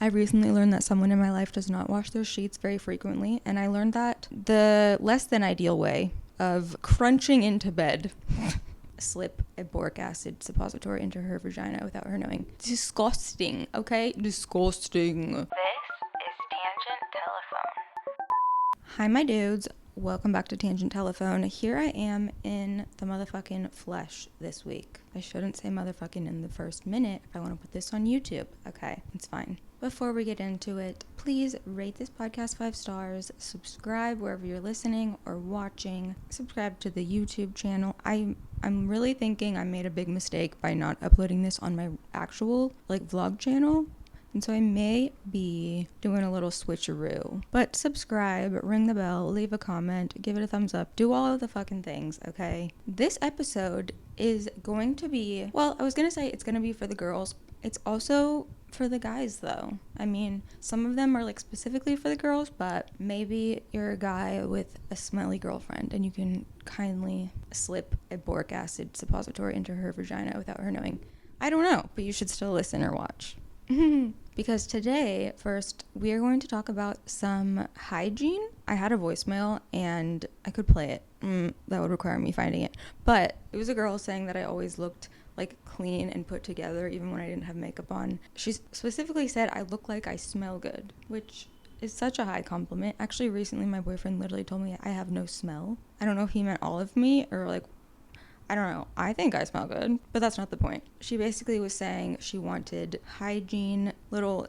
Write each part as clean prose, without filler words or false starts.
I recently learned that someone in my life does not wash their sheets very frequently, and I learned that the less than ideal way of crunching into bed. Slip a boric acid suppository into her vagina without her knowing. Disgusting, okay? Disgusting. This is Tangent Telephone. Hi, my dudes. Welcome back to Tangent Telephone. Here I am in the motherfucking flesh this week. I shouldn't say motherfucking in the first minute if I want to put this on YouTube. Okay, it's fine. Before we get into it, please rate this podcast 5 stars, subscribe wherever you're listening or watching, subscribe to the YouTube channel. I'm really thinking I made a big mistake by not uploading this on my actual vlog channel. And so I may be doing a little switcheroo. But subscribe, ring the bell, leave a comment, give it a thumbs up, do all of the fucking things, okay? This episode is going to be, well, I was going to say it's going to be for the girls. It's also for the guys, though. I mean, some of them are specifically for the girls, but maybe you're a guy with a smelly girlfriend and you can kindly slip a boric acid suppository into her vagina without her knowing. I don't know, but you should still listen or watch. Because today, first, we are going to talk about some hygiene. I had a voicemail and I could play it. That would require me finding it. But it was a girl saying that I always looked clean and put together even when I didn't have makeup on. She specifically said I look like I smell good, which is such a high compliment. Actually, recently my boyfriend literally told me I have no smell. I don't know if he meant all of me or I don't know. I think I smell good, but that's not the point. She basically was saying she wanted hygiene, little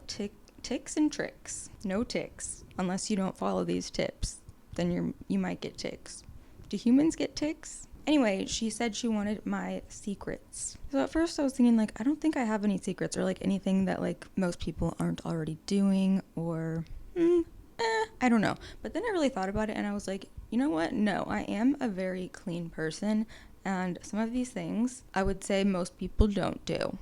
ticks and tricks. No ticks. Unless you don't follow these tips, then you might get ticks. Do humans get ticks? Anyway, she said she wanted my secrets. So at first I was thinking I don't think I have any secrets or anything that most people aren't already doing or I don't know. But then I really thought about it and I was like, you know what? No, I am a very clean person. And some of these things, I would say most people don't do.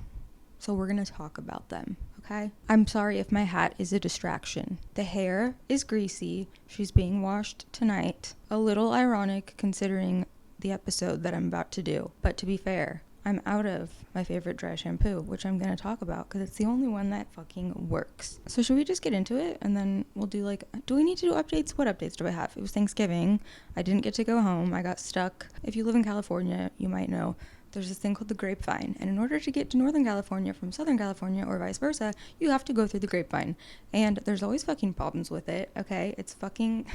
So we're going to talk about them, okay? I'm sorry if my hat is a distraction. The hair is greasy. She's being washed tonight. A little ironic considering the episode that I'm about to do. But to be fair, I'm out of my favorite dry shampoo, which I'm going to talk about because it's the only one that fucking works. So should we just get into it? And then we'll do do we need to do updates? What updates do I have? It was Thanksgiving. I didn't get to go home. I got stuck. If you live in California, you might know there's this thing called the grapevine. And in order to get to Northern California from Southern California or vice versa, you have to go through the grapevine. And there's always fucking problems with it, okay? It's fucking...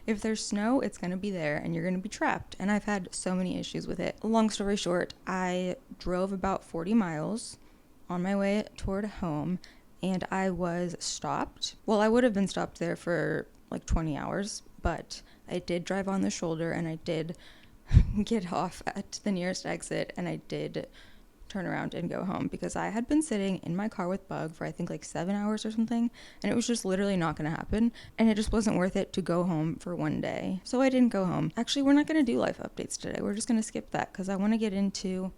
If there's snow, it's going to be there and you're going to be trapped. And I've had so many issues with it. Long story short, I drove about 40 miles on my way toward home and I was stopped. Well, I would have been stopped there for 20 hours, but I did drive on the shoulder and I did get off at the nearest exit and I did turn around and go home because I had been sitting in my car with Bug for I think 7 hours or something, and it was just literally not going to happen, and it just wasn't worth it to go home for one day. So I didn't go home. Actually, we're not going to do life updates today. We're just going to skip that because I want to get into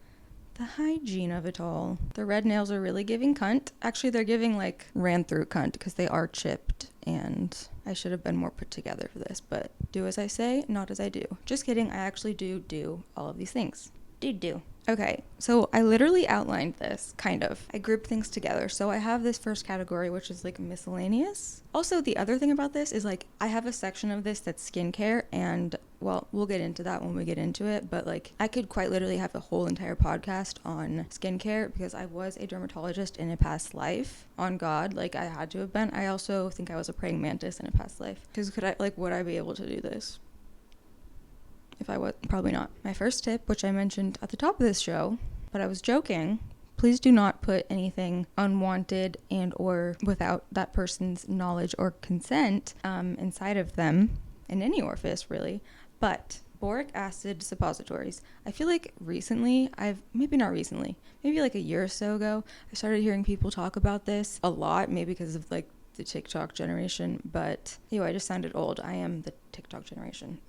the hygiene of it all. The red nails are really giving cunt. Actually, they're giving ran through cunt because they are chipped, and I should have been more put together for this, but do as I say, not as I do. Just kidding. I actually do all of these things. Do. Okay, so I literally outlined this, kind of. I grouped things together. So I have this first category, which is miscellaneous. Also, the other thing about this is I have a section of this that's skincare, and well, we'll get into that when we get into it, but I could quite literally have a whole entire podcast on skincare because I was a dermatologist in a past life. On God, I had to have been. I also think I was a praying mantis in a past life. Because would I be able to do this? If I was, probably not. My first tip, which I mentioned at the top of this show, but I was joking, please do not put anything unwanted and or without that person's knowledge or consent inside of them, in any orifice really. But boric acid suppositories. I feel recently, maybe a year or so ago, I started hearing people talk about this a lot, maybe because of the TikTok generation, but anyway, I just sounded old. I am the TikTok generation.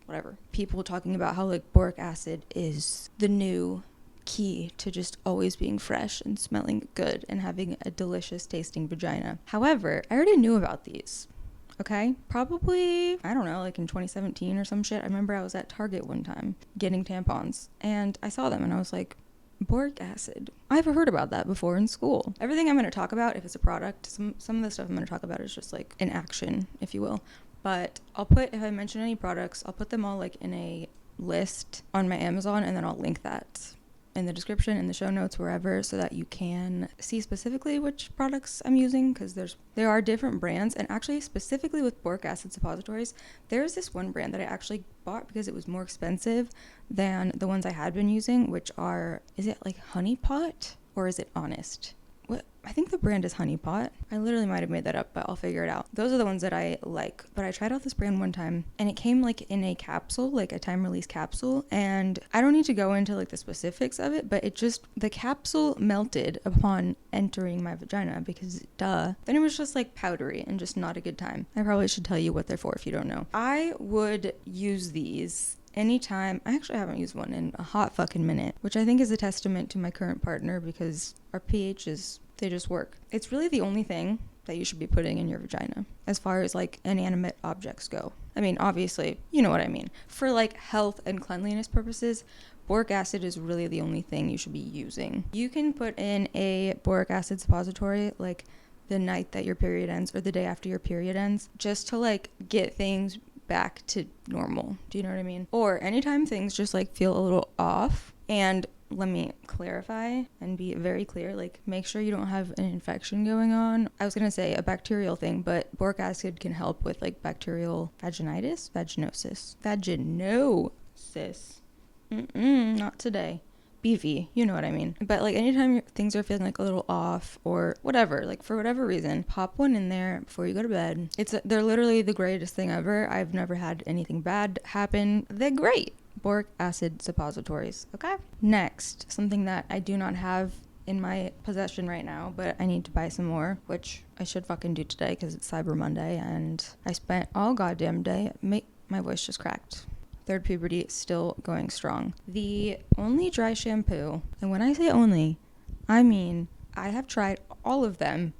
Whatever. People talking about how boric acid is the new key to just always being fresh and smelling good and having a delicious tasting vagina. However, I already knew about these. Okay? Probably, I don't know, in 2017 or some shit. I remember I was at Target one time getting tampons and I saw them and I was like, boric acid. I've heard about that before in school. Everything I'm going to talk about, if it's a product, some of the stuff I'm going to talk about is just like an action, if you will. But I'll put, if I mention any products, I'll put them all like in a list on my Amazon, and then I'll link that in the description, in the show notes, wherever, so that you can see specifically which products I'm using, because there are different brands. And actually, specifically with boric acid suppositories, there's this one brand that I actually bought because it was more expensive than the ones I had been using, which are, is it like Honey Pot or is it Honest? What? I think the brand is Honey Pot. I literally might have made that up, but I'll figure it out. Those are the ones that I like. But I tried out this brand one time, and it came like in a capsule, like a time release capsule. And I don't need to go into like the specifics of it, but the capsule melted upon entering my vagina because duh. Then it was just like powdery and just not a good time. I probably should tell you what they're for if you don't know. I would use these anytime. I actually haven't used one in a hot fucking minute, which I think is a testament to my current partner, because our pHs, they just work. It's really the only thing that you should be putting in your vagina as far as like inanimate objects go. I mean, obviously, you know what I mean. For like health and cleanliness purposes, boric acid is really the only thing you should be using. You can put in a boric acid suppository like the night that your period ends or the day after your period ends, just to like get things back to normal. Do you know what I mean? Or anytime things just like feel a little off. And let me clarify and be very clear, like make sure you don't have an infection going on. I was gonna say a bacterial thing, but boric acid can help with like bacterial vaginosis. Not today. Beefy, you know what I mean. But like anytime things are feeling like a little off or whatever, like for whatever reason, pop one in there before you go to bed. They're literally the greatest thing ever. I've never had anything bad happen. They're great. Boric acid suppositories. Okay. Next, something that I do not have in my possession right now, but I need to buy some more, which I should fucking do today because it's Cyber Monday and I spent all goddamn day. My voice just cracked. Third puberty still going strong. The only dry shampoo, and when I say only, I mean I have tried all of them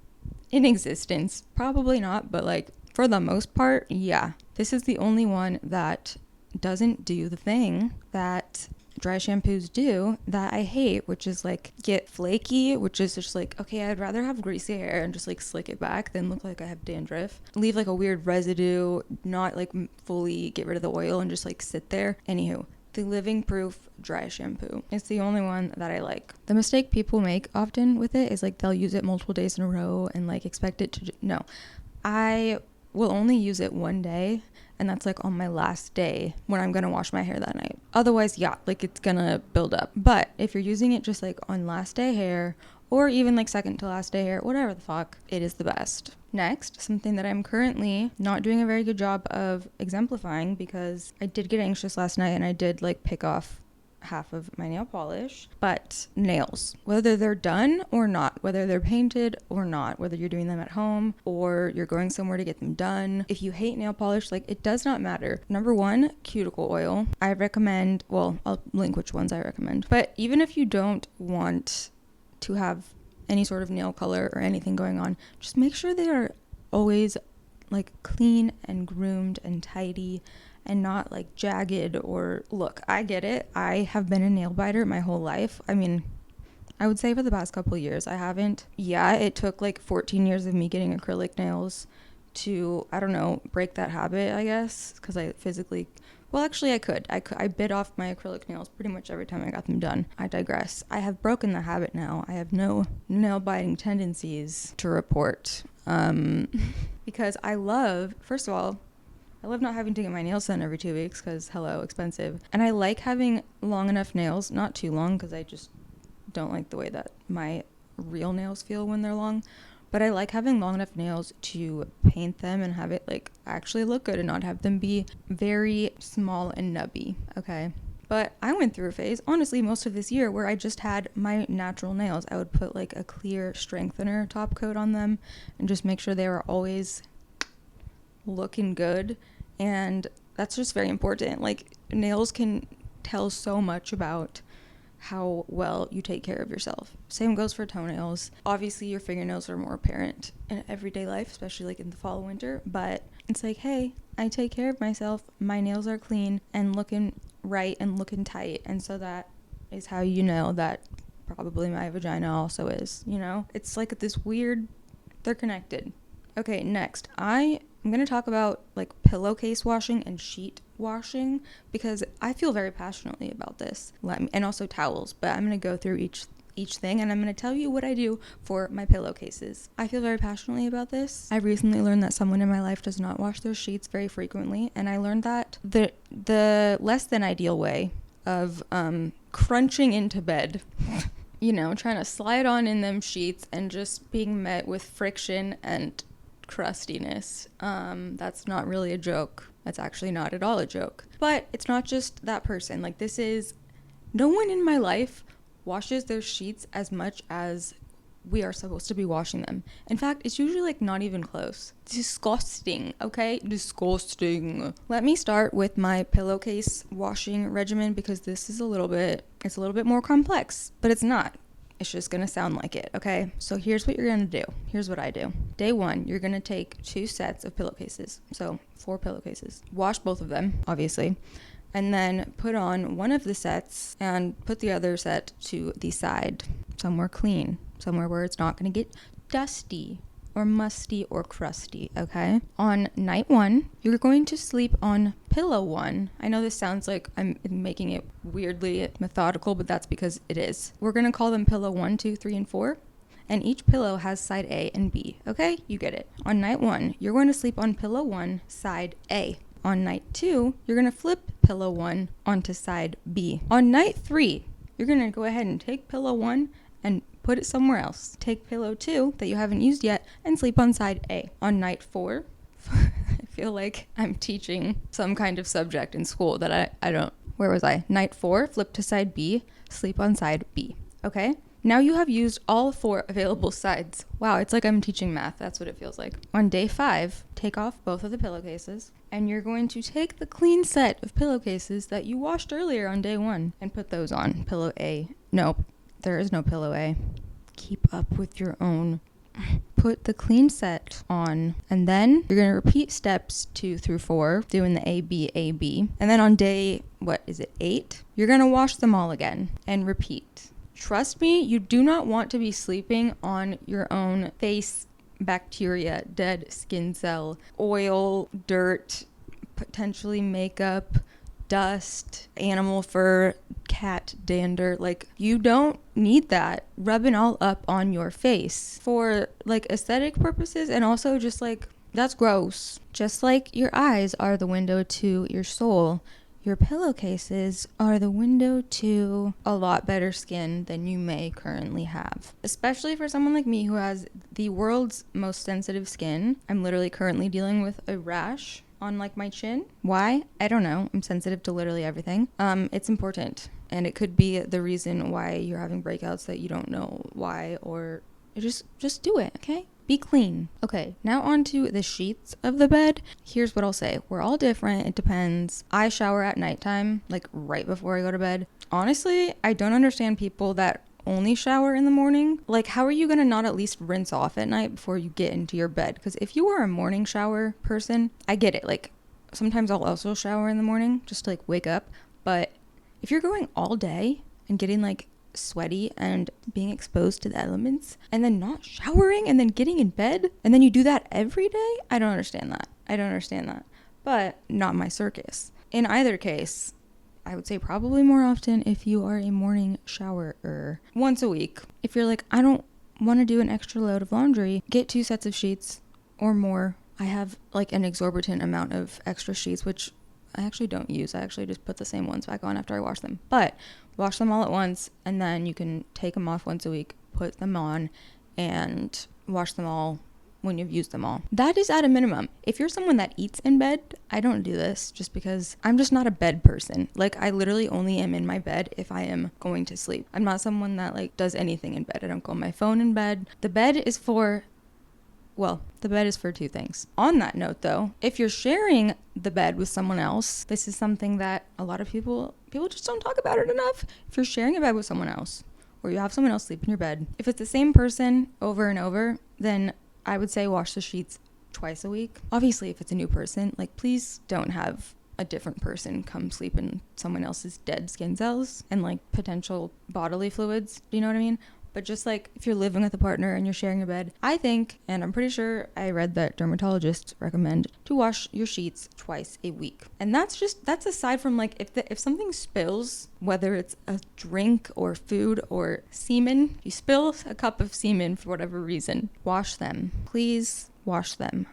in existence. Probably not, but like for the most part, yeah. This is the only one that doesn't do the thing that dry shampoos do that I hate, which is like get flaky, which is just like, okay, I'd rather have greasy hair and just like slick it back than look like I have dandruff. Leave like a weird residue, not like fully get rid of the oil and just like sit there. Anywho, the Living Proof dry shampoo. It's the only one that I like. The mistake people make often with it is like they'll use it multiple days in a row and like expect it to, no. I will only use it one day, and that's like on my last day when I'm gonna wash my hair that night. Otherwise, yeah, like it's gonna build up. But if you're using it just like on last day hair, or even like second to last day hair, whatever the fuck, it is the best. Next, something that I'm currently not doing a very good job of exemplifying, because I did get anxious last night and I did like pick off half of my nail polish, but nails, whether they're done or not, whether they're painted or not, whether you're doing them at home or you're going somewhere to get them done, if you hate nail polish, like it does not matter. Number one, cuticle oil. I recommend, well, I'll link which ones I recommend, but even if you don't want to have any sort of nail color or anything going on, just make sure they are always like clean and groomed and tidy and not like jagged. Or look, I get it. I have been a nail biter my whole life. I mean, I would say for the past couple of years I haven't. Yeah, it took like 14 years of me getting acrylic nails to, I don't know, break that habit, I guess, because I physically, well, actually I bit off my acrylic nails pretty much every time I got them done. I digress. I have broken the habit now. I have no nail biting tendencies to report, because I love, first of all, I love not having to get my nails done every 2 weeks because, hello, expensive. And I like having long enough nails, not too long because I just don't like the way that my real nails feel when they're long. But I like having long enough nails to paint them and have it like actually look good and not have them be very small and nubby, okay? But I went through a phase, honestly, most of this year where I just had my natural nails. I would put like a clear strengthener top coat on them and just make sure they were always looking good. And that's just very important. Like, nails can tell so much about how well you take care of yourself. Same goes for toenails. Obviously your fingernails are more apparent in everyday life, especially like in the fall, winter, but it's like, hey, I take care of myself. My nails are clean and looking right and looking tight, and so that is how you know that probably my vagina also is, you know? It's like this weird, they're connected. Okay, next, I'm going to talk about like pillowcase washing and sheet washing because I feel very passionately about this. And also towels, but I'm going to go through each thing, and I'm going to tell you what I do for my pillowcases. I feel very passionately about this. I recently learned that someone in my life does not wash their sheets very frequently, and I learned that the less than ideal way of crunching into bed, you know, trying to slide on in them sheets and just being met with friction and crustiness. That's not really a joke. That's actually not at all a joke. But it's not just that person. Like, this is, no one in my life washes their sheets as much as we are supposed to be washing them. In fact, it's usually like not even close. Disgusting, okay? Disgusting. Let me start with my pillowcase washing regimen because this is a little bit more complex, but it's not. It's just gonna sound like it, okay? So here's what you're gonna do. Here's what I do. Day 1, you're gonna take 2 sets of pillowcases. So 4 pillowcases. Wash both of them, obviously. And then put on one of the sets and put the other set to the side, somewhere clean, somewhere where it's not going to get dusty or musty or crusty, okay? On night 1, you're going to sleep on pillow 1. I know this sounds like I'm making it weirdly methodical, but that's because it is. We're going to call them pillow 1, 2, 3, and 4. And each pillow has side A and B, okay? You get it. On night 1, you're going to sleep on pillow 1, side A. On night 2, you're going to flip pillow 1 onto side B. On night 3, you're going to go ahead and take pillow 1 and put it somewhere else. Take pillow 2 that you haven't used yet and sleep on side A. On night 4, I feel like I'm teaching some kind of subject in school that I don't. Where was I? Night 4, flip to side B, sleep on side B. Okay? Now you have used all 4 available sides. Wow, it's like I'm teaching math. That's what it feels like. On day 5, take off both of the pillowcases, and you're going to take the clean set of pillowcases that you washed earlier on day 1 and put those on. Pillow A. Nope, there is no pillow A. Keep up with your own. Put the clean set on, and then you're going to repeat steps 2 through 4, doing the A, B, A, B. And then on day, 8? You're going to wash them all again and repeat. Trust me, you do not want to be sleeping on your own face, bacteria, dead skin cell, oil, dirt, potentially makeup, dust, animal fur, cat dander. Like, you don't need that rubbing all up on your face for like aesthetic purposes, and also just like, that's gross. Just like your eyes are the window to your soul, your pillowcases are the window to a lot better skin than you may currently have. Especially for someone like me who has the world's most sensitive skin. I'm literally currently dealing with a rash on like my chin. Why? I don't know. I'm sensitive to literally everything. It's important. And it could be the reason why you're having breakouts that you don't know why, or just do it, okay? Be clean. Okay, now on to the sheets of the bed. Here's what I'll say. We're all different. It depends. I shower at nighttime, like right before I go to bed. Honestly, I don't understand people that only shower in the morning. Like, how are you gonna not at least rinse off at night before you get into your bed? Because if you are a morning shower person, I get it. Like, sometimes I'll also shower in the morning just to like wake up. But if you're going all day and getting like sweaty and being exposed to the elements and then not showering and then getting in bed and then you do that every day, I don't understand that. But not my circus. In either case, I would say probably more often if you are a morning showerer. Once a week. If you're like, I don't want to do an extra load of laundry, get 2 sets of sheets or more. I have like an exorbitant amount of extra sheets, which I actually don't use. I actually just put the same ones back on after I wash them. But wash them all at once, and then you can take them off once a week, put them on, and wash them all when you've used them all. That is at a minimum. If you're someone that eats in bed, I don't do this just because I'm just not a bed person. Like, I literally only am in my bed if I am going to sleep. I'm not someone that like does anything in bed. I don't go on my phone in bed. The bed is for 2 things. On that note though, if you're sharing the bed with someone else, this is something that a lot of people just don't talk about it enough. If you're sharing a bed with someone else, or you have someone else sleep in your bed, if it's the same person over and over, then I would say wash the sheets twice a week. Obviously, if it's a new person, like, please don't have a different person come sleep in someone else's dead skin cells and like potential bodily fluids. Do you know what I mean? But just like if you're living with a partner and you're sharing a bed, I think, and I'm pretty sure I read that dermatologists recommend to wash your sheets twice a week. And that's aside from like if something spills, whether it's a drink or food or semen, you spill a cup of semen for whatever reason, wash them. Please wash them.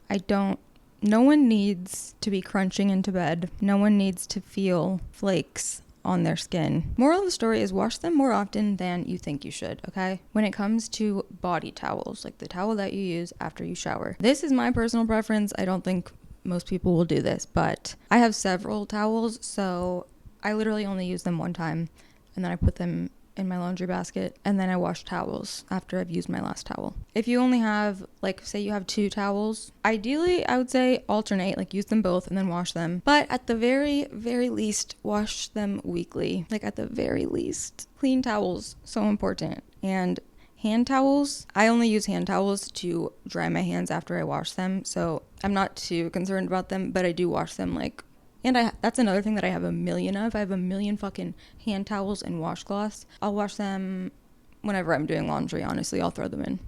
No one needs to be crunching into bed. No one needs to feel flakes on their skin. Moral of the story is wash them more often than you think you should, okay? When it comes to body towels, like the towel that you use after you shower. This is my personal preference. I don't think most people will do this, but I have several towels, so I literally only use them one time, and then I put them in my laundry basket, and then I wash towels after I've used my last towel. If you only have, like, say you have 2 towels, ideally I would say alternate, like use them both and then wash them. But at the very, very least, wash them weekly. Like at the very least. Clean towels, so important. And hand towels, I only use hand towels to dry my hands after I wash them, so I'm not too concerned about them, but I do wash them like. And that's another thing that I have a million of. I have a million fucking hand towels and washcloths. I'll wash them whenever I'm doing laundry, honestly. I'll throw them in.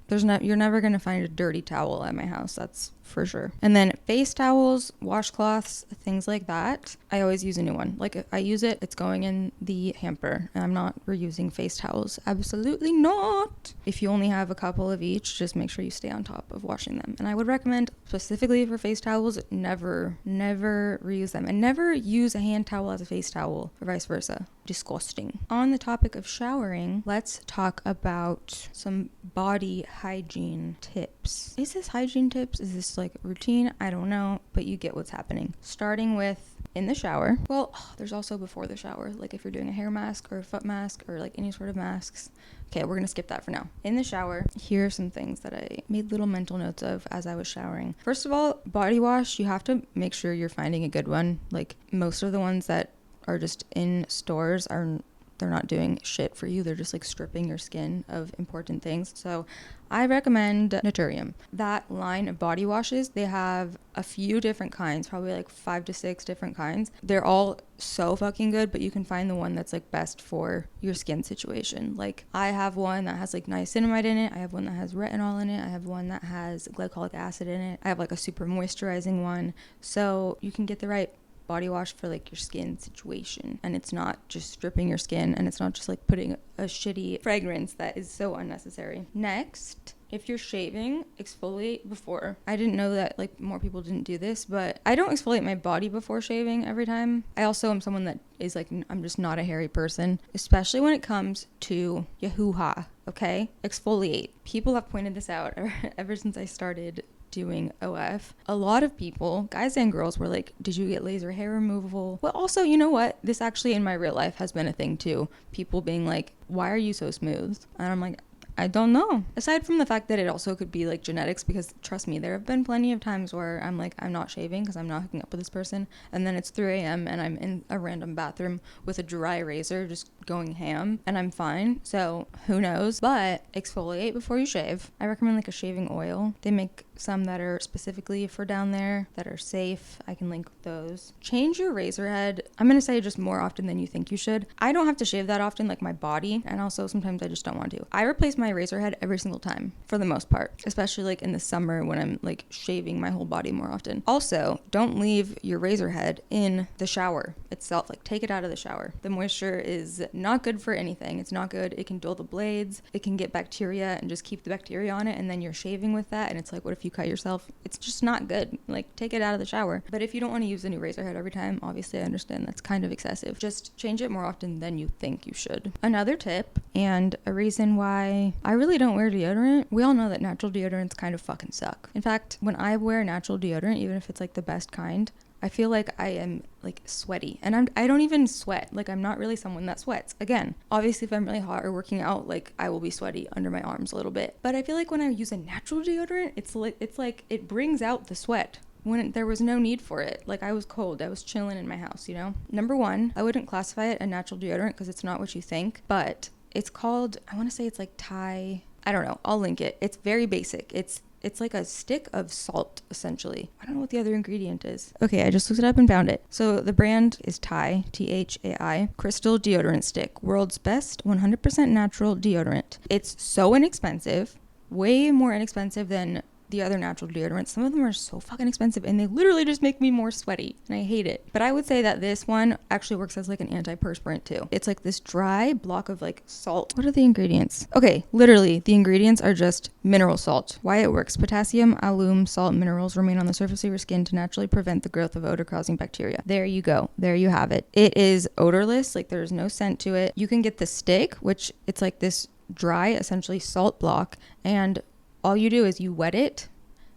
You're never going to find a dirty towel at my house. That's for sure. And then face towels, washcloths, things like that. I always use a new one. Like if I use it, it's going in the hamper. And I'm not reusing face towels. Absolutely not. If you only have a couple of each, just make sure you stay on top of washing them. And I would recommend specifically for face towels, never reuse them. And never use a hand towel as a face towel or vice versa. Disgusting. On the topic of showering, let's talk about some body hygiene tips. Is this hygiene tips? Is this like routine? I don't know, but you get what's happening. Starting with in the shower. Well, there's also before the shower, like if you're doing a hair mask or a foot mask or like any sort of masks. Okay, we're gonna skip that for now. In the shower, here are some things that I made little mental notes of as I was showering. First of all, body wash, you have to make sure you're finding a good one. Like most of the ones that are just in stores they're not doing shit for you. They're just like stripping your skin of important things. So I recommend Naturium. That line of body washes, they have a few different kinds, probably like 5 to 6 different kinds. They're all so fucking good, but you can find the one that's like best for your skin situation. Like I have one that has like niacinamide in it. I have one that has retinol in it. I have one that has glycolic acid in it. I have like a super moisturizing one. So you can get the right body wash for like your skin situation, and it's not just stripping your skin, and it's not just like putting a shitty fragrance that is so unnecessary. Next, if you're shaving, exfoliate before. I didn't know that like more people didn't do this, but I don't exfoliate my body before shaving every time. I also am someone that is like, I'm just not a hairy person, especially when it comes to your hoo-ha, okay? Exfoliate. People have pointed this out ever since I started doing OF. A lot of people, guys and girls, were like, did you get laser hair removal? Well, also, you know what? This actually in my real life has been a thing too. People being like, why are you so smooth? And I'm like, I don't know. Aside from the fact that it also could be like genetics, because trust me, there have been plenty of times where I'm like, I'm not shaving because I'm not hooking up with this person, and then it's 3 a.m. and I'm in a random bathroom with a dry razor just going ham, and I'm fine. So who knows? But exfoliate before you shave. I recommend like a shaving oil. They make some that are specifically for down there that are safe. I can link those. Change your razor head. I'm gonna say just more often than you think you should. I don't have to shave that often, like my body, and also sometimes I just don't want to. I replace my razor head every single time for the most part, especially like in the summer when I'm like shaving my whole body more often. Also, don't leave your razor head in the shower itself. Like take it out of the shower. The moisture is not good for anything. It's not good. It can dull the blades. It can get bacteria and just keep the bacteria on it, and then you're shaving with that, and it's like, what if you cut yourself? It's just not good. Like take it out of the shower. But if you don't want to use a new razor head every time, obviously I understand that's kind of excessive. Just change it more often than you think you should. Another tip, and a reason why I really don't wear deodorant, we all know that natural deodorants kind of fucking suck. In fact, when I wear natural deodorant, even if it's like the best kind, I feel like I am like sweaty, and I don't even sweat. Like I'm not really someone that sweats. Again, obviously if I'm really hot or working out, like I will be sweaty under my arms a little bit. But I feel like when I use a natural deodorant, it's like it brings out the sweat when there was no need for it. Like I was cold, I was chilling in my house, you know? Number one, I wouldn't classify it a natural deodorant because it's not what you think, but it's called, I want to say it's like Thai, I don't know, I'll link it. It's very basic. It's it's like a stick of salt, essentially. I don't know what the other ingredient is. Okay, I just looked it up and found it. So the brand is Thai, Thai, Crystal Deodorant Stick. World's best 100% natural deodorant. It's so inexpensive, way more inexpensive than the other natural deodorants. Some of them are so fucking expensive and they literally just make me more sweaty and I hate it. But I would say that this one actually works as like an antiperspirant too. It's like this dry block of like salt. What are the ingredients? Okay, literally the ingredients are just mineral salt. Why it works: potassium, alum, salt, minerals remain on the surface of your skin to naturally prevent the growth of odor causing bacteria. There you go. There you have it. It is odorless, like there's no scent to it. You can get the stick, which it's like this dry, essentially salt block, and all you do is you wet it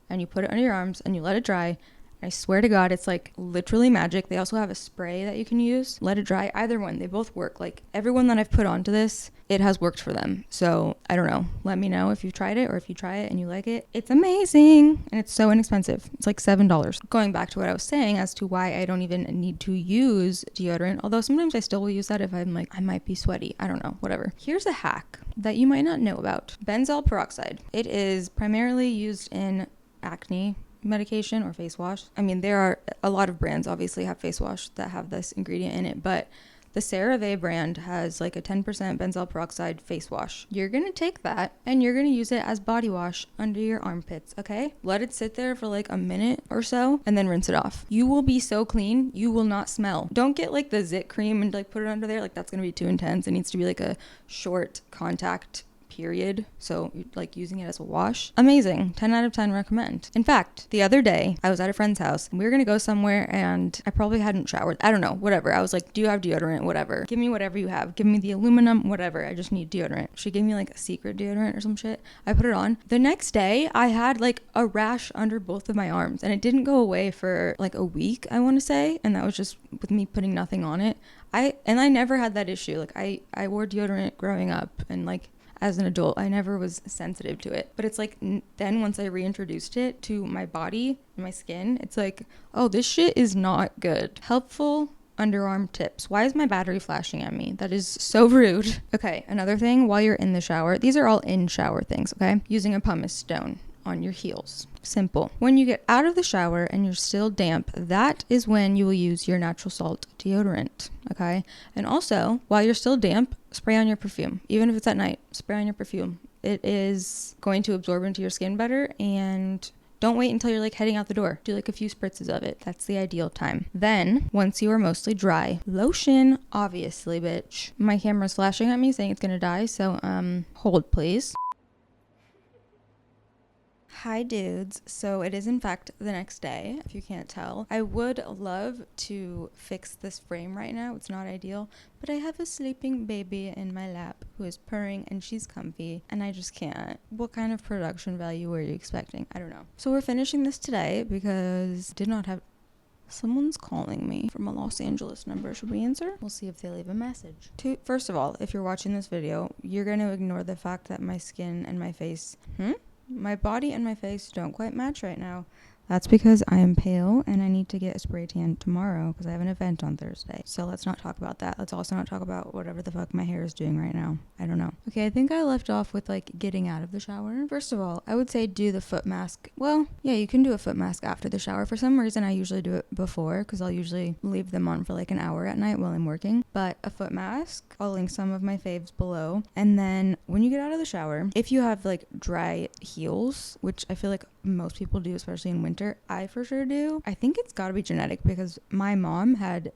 and you put it under your arms and you let it dry. I swear to God, it's like literally magic. They also have a spray that you can use. Let it dry. Either one. They both work. Like everyone that I've put onto this, it has worked for them. So I don't know. Let me know if you've tried it or if you try it and you like it. It's amazing. And it's so inexpensive. It's like $7. Going back to what I was saying as to why I don't even need to use deodorant. Although sometimes I still will use that if I'm like, I might be sweaty. I don't know. Whatever. Here's a hack that you might not know about. Benzoyl peroxide. It is primarily used in acne medication or face wash. I mean, there are a lot of brands obviously have face wash that have this ingredient in it, but the CeraVe brand has like a 10% benzoyl peroxide face wash. You're going to take that and you're going to use it as body wash under your armpits, okay? Let it sit there for like a minute or so and then rinse it off. You will be so clean, you will not smell. Don't get like the zit cream and like put it under there. Like that's going to be too intense. It needs to be like a short contact period. So like using it as a wash. Amazing. 10 out of 10 recommend. In fact, the other day I was at a friend's house and we were going to go somewhere and I probably hadn't showered. I don't know, whatever. I was like, do you have deodorant? Whatever. Give me whatever you have. Give me the aluminum, whatever. I just need deodorant. She gave me like a secret deodorant or some shit. I put it on. The next day I had like a rash under both of my arms and it didn't go away for like a week, I want to say. And that was just with me putting nothing on it. I never had that issue. Like I wore deodorant growing up and like as an adult, I never was sensitive to it. But it's like, then once I reintroduced it to my body, my skin, it's like, oh, this shit is not good. Helpful underarm tips. Why is my battery flashing at me? That is so rude. Okay, another thing, while you're in the shower, these are all in shower things, okay? Using a pumice stone on your heels. Simple. When you get out of the shower and you're still damp, that is when you will use your natural salt deodorant, okay? And also, while you're still damp, spray on your perfume. Even if it's at night, spray on your perfume. It is going to absorb into your skin better, and don't wait until you're like heading out the door. Do like a few spritzes of it. That's the ideal time. Then, once you are mostly dry, lotion, obviously, bitch. My camera's flashing at me saying it's gonna die, so hold please. Hi dudes. So it is in fact the next day, if you can't tell. I would love to fix this frame right now. It's not ideal, but I have a sleeping baby in my lap who is purring and she's comfy and I just can't. What kind of production value were you expecting? I don't know. So we're finishing this today because I did not have... Someone's calling me from a Los Angeles number. Should we answer? We'll see if they leave a message. First of all, if you're watching this video, you're going to ignore the fact that my skin and my face... My body and my face don't quite match right now. That's because I am pale and I need to get a spray tan tomorrow because I have an event on Thursday. So let's not talk about that. Let's also not talk about whatever the fuck my hair is doing right now. I don't know. Okay, I think I left off with like getting out of the shower. First of all, I would say do the foot mask. Well, yeah, you can do a foot mask after the shower. For some reason, I usually do it before because I'll usually leave them on for like an hour at night while I'm working. But a foot mask, I'll link some of my faves below. And then when you get out of the shower, if you have like dry heels, which I feel like most people do, especially in winter, I for sure do. I think it's gotta be genetic because my mom had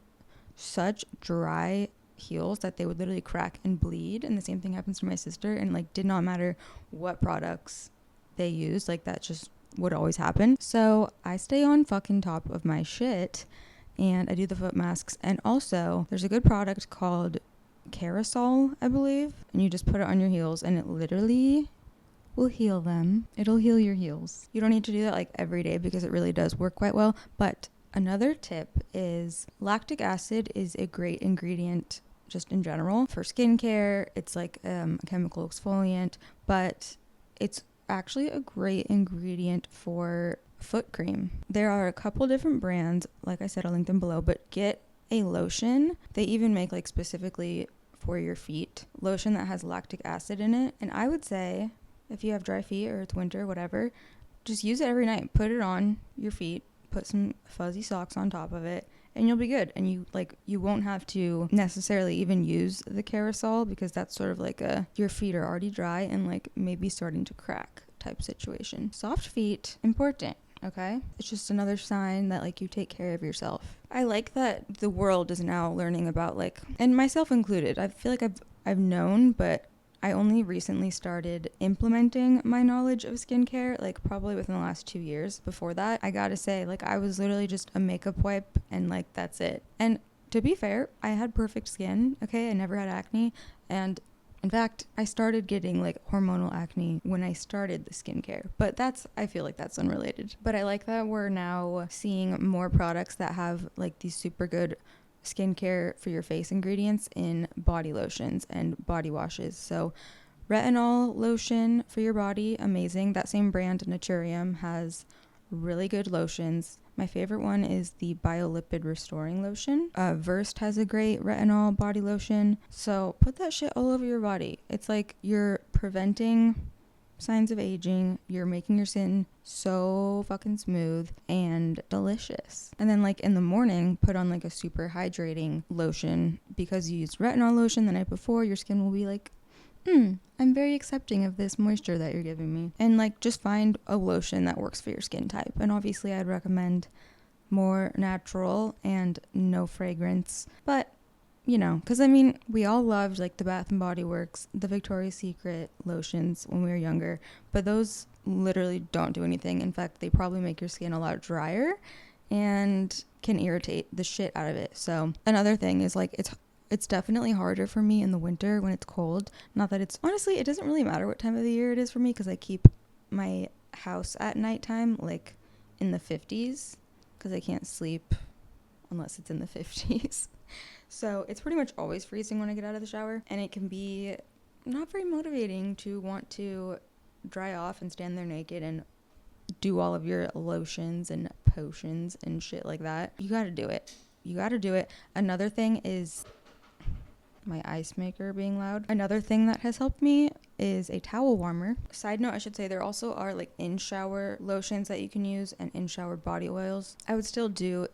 such dry heels that they would literally crack and bleed, and the same thing happens to my sister, and like did not matter what products they used, like that just would always happen. So I stay on fucking top of my shit and I do the foot masks. And also there's a good product called Carousel, I believe, and you just put it on your heels and it literally will heal them. It'll heal your heels. You don't need to do that like every day because it really does work quite well. But another tip is lactic acid is a great ingredient just in general for skincare. It's like a chemical exfoliant, but it's actually a great ingredient for foot cream. There are a couple different brands. Like I said, I'll link them below, but get a lotion. They even make like specifically for your feet lotion that has lactic acid in it. And I would say if you have dry feet or it's winter, whatever, just use it every night. Put it on your feet, put some fuzzy socks on top of it, and you'll be good. And you won't have to necessarily even use the carousel, because that's sort of like your feet are already dry and like maybe starting to crack type situation. Soft feet, important. Okay, it's just another sign that like you take care of yourself. I like that the world is now learning about, like, and myself included, I feel like I've known, but I only recently started implementing my knowledge of skincare, like probably within the last 2 years. Before that, I gotta say, like, I was literally just a makeup wipe and like that's it. And to be fair, I had perfect skin. Okay, I never had acne, and in fact, I started getting like hormonal acne when I started the skincare, but I feel like that's unrelated. But I like that we're now seeing more products that have like these super good skincare for your face ingredients in body lotions and body washes. So retinol lotion for your body, amazing. That same brand, Naturium, has really good lotions. My favorite one is the Biolipid Restoring Lotion. Versed has a great retinol body lotion. So put that shit all over your body. It's like you're preventing signs of aging. You're making your skin so fucking smooth and delicious. And then like in the morning, put on like a super hydrating lotion, because you used retinol lotion the night before. Your skin will be like, I'm very accepting of this moisture that you're giving me. And like just find a lotion that works for your skin type. And obviously I'd recommend more natural and no fragrance. But, you know, because I mean, we all loved like the Bath and Body Works, the Victoria's Secret lotions when we were younger. But those literally don't do anything. In fact, they probably make your skin a lot drier and can irritate the shit out of it. So another thing is like it's definitely harder for me in the winter when it's cold. Not that it's, honestly, it doesn't really matter what time of the year it is for me, because I keep my house at nighttime like in the 50s, because I can't sleep unless it's in the 50s. So it's pretty much always freezing when I get out of the shower, and it can be not very motivating to want to dry off and stand there naked and do all of your lotions and potions and shit like that. You gotta do it. You gotta do it. Another thing is my ice maker being loud. Another thing that has helped me is a towel warmer. Side note, I should say there also are like in-shower lotions that you can use and in-shower body oils. I would still do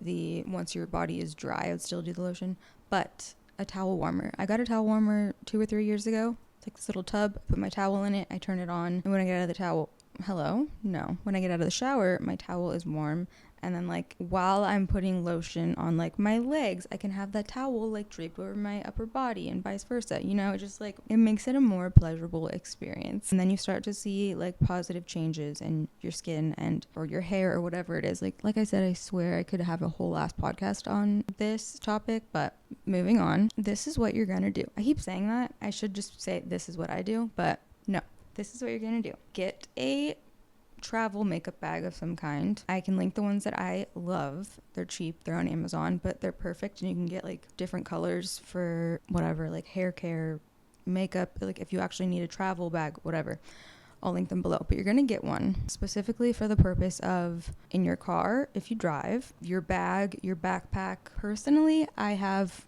once your body is dry, I would still do the lotion, but a towel warmer. I got a towel warmer 2 or 3 years ago. It's like this little tub. I put my towel in it, I turn it on, and when I get out of the towel, when I get out of the shower, my towel is warm. And then like while I'm putting lotion on like my legs, I can have that towel like draped over my upper body and vice versa. You know, just like it makes it a more pleasurable experience. And then you start to see like positive changes in your skin and or your hair or whatever it is. Like I said, I swear I could have a whole last podcast on this topic, but moving on. This is what you're gonna do. I keep saying that. I should just say this is what I do, but no. This is what you're gonna do. Get a travel makeup bag of some kind. I can link the ones that I love. They're cheap, they're on Amazon, but they're perfect, and you can get like different colors for whatever, like hair care, makeup, like if you actually need a travel bag, whatever. I'll link them below, but you're gonna get one specifically for the purpose of in your car, if you drive, your bag, your backpack. Personally, I have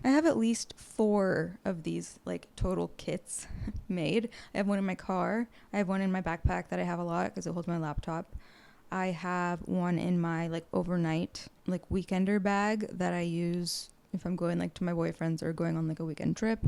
at least 4 of these like total kits made. I have one in my car. I have one in my backpack that I have a lot because it holds my laptop. I have one in my like overnight like weekender bag that I use if I'm going like to my boyfriend's or going on like a weekend trip.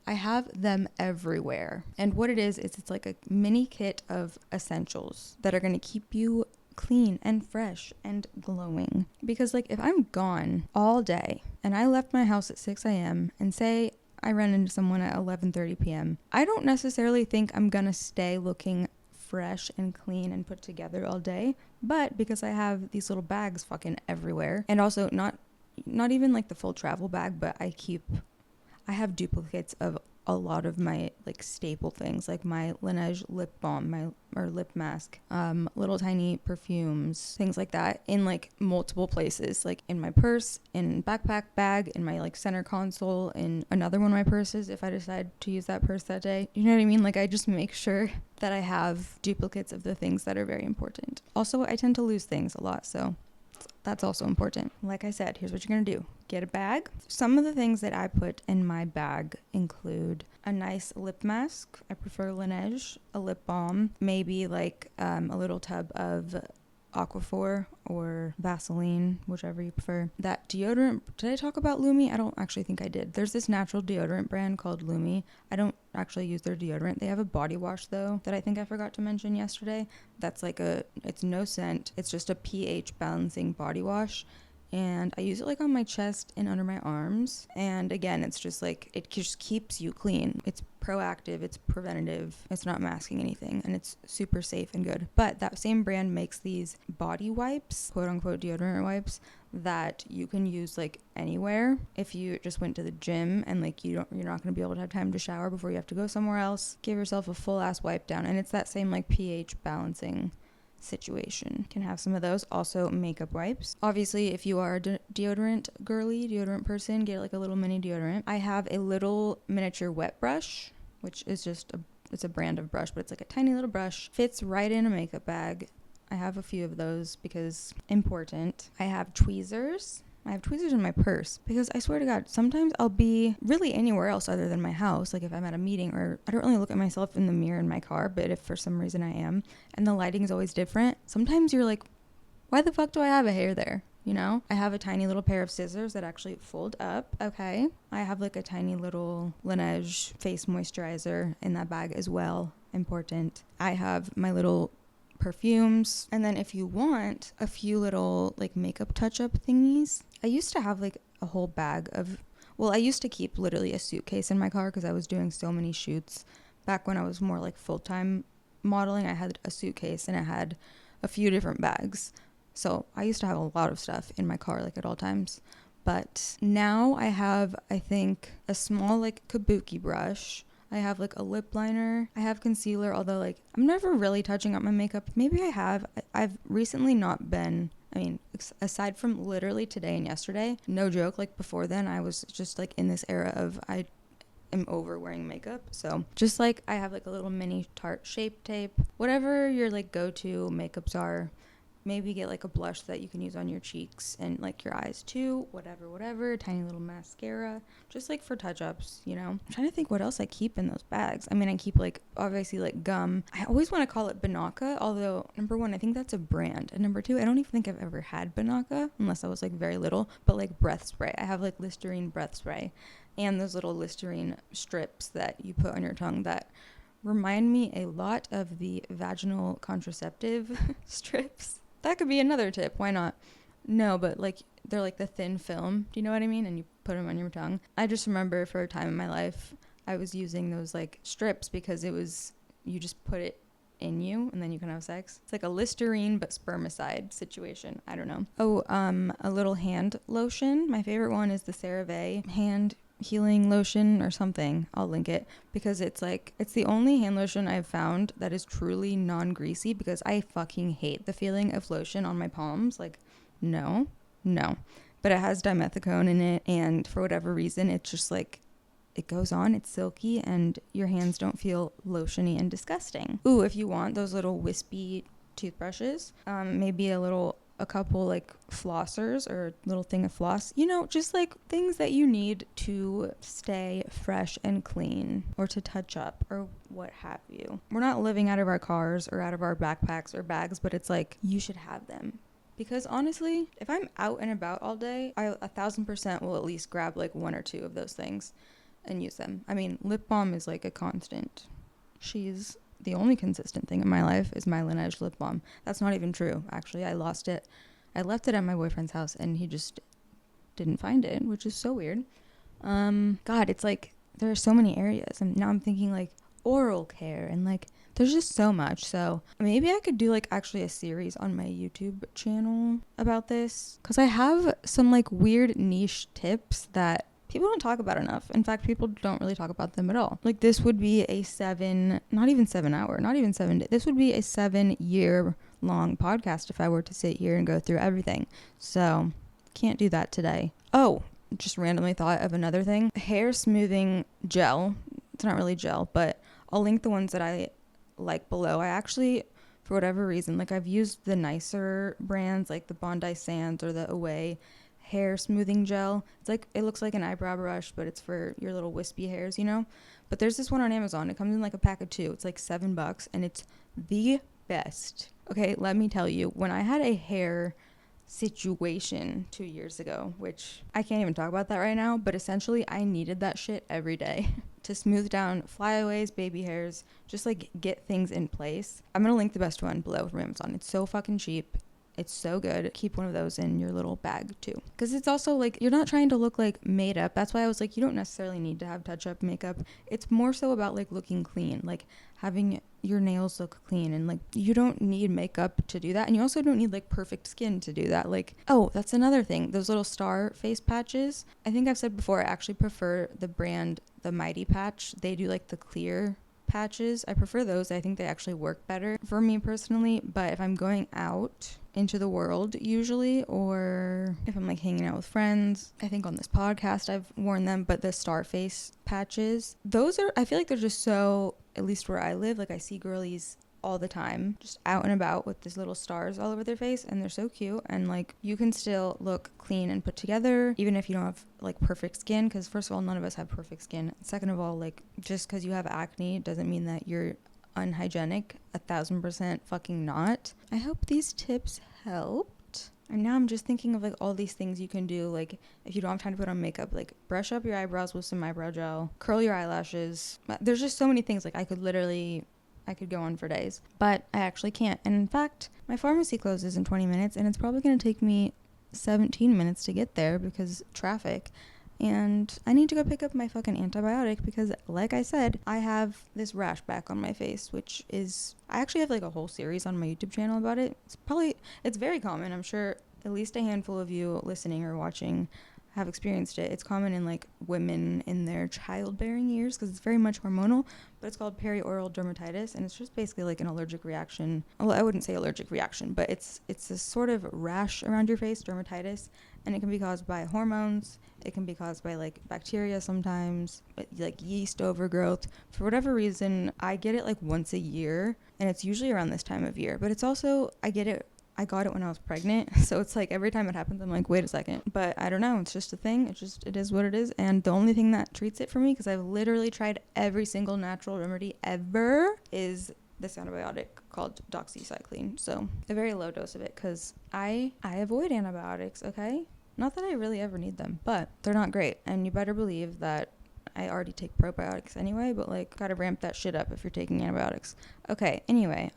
I have them everywhere. And what it is it's like a mini kit of essentials that are going to keep you clean and fresh and glowing. Because like if I'm gone all day and I left my house at 6 a.m. and say I run into someone at 11:30 p.m., I don't necessarily think I'm gonna stay looking fresh and clean and put together all day. But because I have these little bags fucking everywhere, and also not even like the full travel bag, but I have duplicates of a lot of my like staple things, like my Laneige lip balm, or lip mask, little tiny perfumes, things like that, in like multiple places, like in my purse, in backpack bag, in my like center console, in another one of my purses if I decide to use that purse that day. You know what I mean? Like I just make sure that I have duplicates of the things that are very important. Also, I tend to lose things a lot, so That's also important. Like I said, here's what you're going to do. Get a bag. Some of the things that I put in my bag include a nice lip mask. I prefer Laneige, a lip balm, maybe like a little tub of Aquaphor or Vaseline, whichever you prefer. That deodorant, did I talk about Lumi? I don't actually think I did. There's this natural deodorant brand called Lumi. I don't actually use their deodorant. They have a body wash though that I think I forgot to mention yesterday. That's like it's no scent. It's just a pH balancing body wash. And I use it like on my chest and under my arms. And again, it's just like, it just keeps you clean. It's proactive, it's preventative, it's not masking anything, and it's super safe and good. But that same brand makes these body wipes, quote unquote deodorant wipes, that you can use like anywhere. If you just went to the gym and like you're not going to be able to have time to shower before you have to go somewhere else, give yourself a full ass wipe down. And it's that same like pH balancing situation. Can have some of those. Also makeup wipes. Obviously, if you are a deodorant person, get like a little mini deodorant. I have a little miniature wet brush, which is just it's a brand of brush, but it's like a tiny little brush. Fits right in a makeup bag. I have a few of those because important. I have tweezers. I have tweezers in my purse because I swear to God, sometimes I'll be really anywhere else other than my house. Like if I'm at a meeting, or I don't really look at myself in the mirror in my car, but if for some reason I am and the lighting is always different, sometimes you're like, why the fuck do I have a hair there? You know, I have a tiny little pair of scissors that actually fold up. Okay. I have like a tiny little Laneige face moisturizer in that bag as well. Important. I have my little perfumes, and then if you want a few little like makeup touch-up thingies, I used to have like a whole bag of, well, I used to keep literally a suitcase in my car because I was doing so many shoots back when I was more like full-time modeling. I had a suitcase and I had a few different bags, so I used to have a lot of stuff in my car like at all times. But now I have, I think, a small like kabuki brush. I have like a lip liner. I have concealer, although like I'm never really touching up my makeup. Maybe I have. I've recently not been, I mean, aside from literally today and yesterday, no joke, like before then I was just like in this era of I am over wearing makeup. So just like I have like a little mini Tarte Shape Tape. Whatever your like go-to makeups are. Maybe get like a blush that you can use on your cheeks and like your eyes too, whatever, tiny little mascara, just like for touch-ups, you know. I'm trying to think what else I keep in those bags. I mean, I keep like obviously like gum. I always want to call it Banaka, although number one, I think that's a brand, and number two, I don't even think I've ever had Banaka unless I was like very little. But like breath spray, I have like Listerine breath spray and those little Listerine strips that you put on your tongue that remind me a lot of the vaginal contraceptive strips. That could be another tip. Why not? No, but like they're like the thin film. Do you know what I mean? And you put them on your tongue. I just remember for a time in my life, I was using those like strips because it was, you just put it in you and then you can have sex. It's like a Listerine but spermicide situation. I don't know. Oh, a little hand lotion. My favorite one is the CeraVe hand healing lotion or something. I'll link it because it's the only hand lotion I've found that is truly non-greasy, because I fucking hate the feeling of lotion on my palms. Like no, but it has dimethicone in it, and for whatever reason it's just like it goes on, it's silky, and your hands don't feel lotiony and disgusting. Ooh, if you want those little wispy toothbrushes, maybe a couple like flossers or a little thing of floss, you know, just like things that you need to stay fresh and clean or to touch up or what have you. We're not living out of our cars or out of our backpacks or bags, but it's like you should have them. Because honestly, if I'm out and about all day, I 1,000% will at least grab like one or two of those things and use them. I mean, lip balm is like a constant. She's the only consistent thing in my life is my Laneige lip balm. That's not even true. Actually, I lost it. I left it at my boyfriend's house and he just didn't find it, which is so weird. God, it's like there are so many areas. And now I'm thinking like oral care and like there's just so much. So maybe I could do like actually a series on my YouTube channel about this, because I have some like weird niche tips that people don't talk about enough. In fact, people don't really talk about them at all. Like this would be a this would be a 7-year long podcast if I were to sit here and go through everything. So can't do that today. Oh, just randomly thought of another thing. Hair smoothing gel. It's not really gel, but I'll link the ones that I like below. I actually for whatever reason. Like, I've used the nicer brands, like the Bondi Sands or the Away hair smoothing gel. It's like, it looks like an eyebrow brush, but it's for your little wispy hairs, you know? But there's this one on Amazon. It comes in like a pack of 2. It's like $7 and it's the best. Okay, let me tell you, when I had a hair situation 2 years ago, which I can't even talk about that right now, but essentially I needed that shit every day to smooth down flyaways, baby hairs, just like get things in place. I'm gonna link the best one below from Amazon. It's so fucking cheap. It's so good. Keep one of those in your little bag too. Because it's also like, you're not trying to look like made up. That's why I was like, you don't necessarily need to have touch up makeup. It's more so about like looking clean, like having your nails look clean, and like you don't need makeup to do that. And you also don't need like perfect skin to do that. Like, oh, that's another thing. Those little star face patches. I think I've said before, I actually prefer the brand, the Mighty Patch. They do like the clear patches. I prefer those. I think they actually work better for me personally. But if I'm going out into the world usually, or if I'm like hanging out with friends, I think on this podcast I've worn them, but the Starface patches, those are, I feel like they're just so, at least where I live, like I see girlies all the time just out and about with these little stars all over their face, and they're so cute, and like you can still look clean and put together even if you don't have like perfect skin, because first of all, none of us have perfect skin. Second of all, like just because you have acne doesn't mean that you're unhygienic. 1,000% fucking not. I hope these tips helped. And now I'm just thinking of like all these things you can do, like if you don't have time to put on makeup, like brush up your eyebrows with some eyebrow gel, curl your eyelashes. There's just so many things. Like I could go on for days, but I actually can't. And in fact, my pharmacy closes in 20 minutes and it's probably going to take me 17 minutes to get there because traffic. And I need to go pick up my fucking antibiotic because, like I said, I have this rash back on my face, which is, I actually have like a whole series on my YouTube channel about it. It's very common. I'm sure at least a handful of you listening or watching have experienced it. It's common in like women in their childbearing years because it's very much hormonal, but it's called perioral dermatitis, and it's just basically like an allergic reaction. Well, I wouldn't say allergic reaction, but it's a sort of rash around your face, dermatitis, and it can be caused by hormones. It can be caused by like bacteria sometimes, like yeast overgrowth. For whatever reason, I get it like once a year, and it's usually around this time of year, but it's also, I got it when I was pregnant, so it's like every time it happens I'm like, wait a second. But I don't know, it's just a thing. It is what it is. And the only thing that treats it for me, because I've literally tried every single natural remedy ever, is this antibiotic called doxycycline. So a very low dose of it, because I avoid antibiotics, okay? Not that I really ever need them, but they're not great. And you better believe that I already take probiotics anyway, but like gotta ramp that shit up if you're taking antibiotics. Okay, anyway,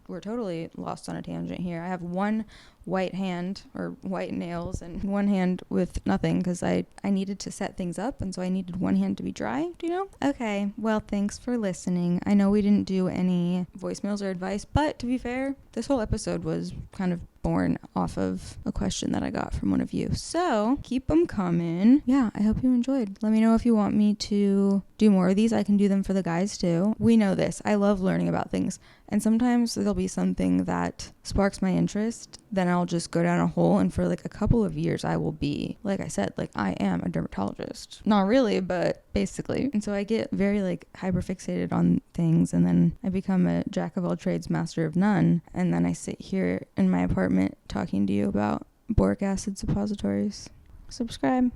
we're totally lost on a tangent here. I have one white hand or white nails and one hand with nothing because I needed to set things up, and so I needed one hand to be dry, do you know? Okay, well, thanks for listening. I know we didn't do any voicemails or advice, but to be fair, this whole episode was kind of born off of a question that I got from one of you. So keep them coming. Yeah, I hope you enjoyed. Let me know if you want me to do more of these. I can do them for the guys too. We know this. I love learning about things. And sometimes there'll be something that sparks my interest. Then I'll just go down a hole. And for like a couple of years, I will be, like I said, like I am a dermatologist. Not really, but basically. And so I get very like hyper fixated on things. And then I become a jack of all trades, master of none. And then I sit here in my apartment talking to you about boric acid suppositories. Subscribe.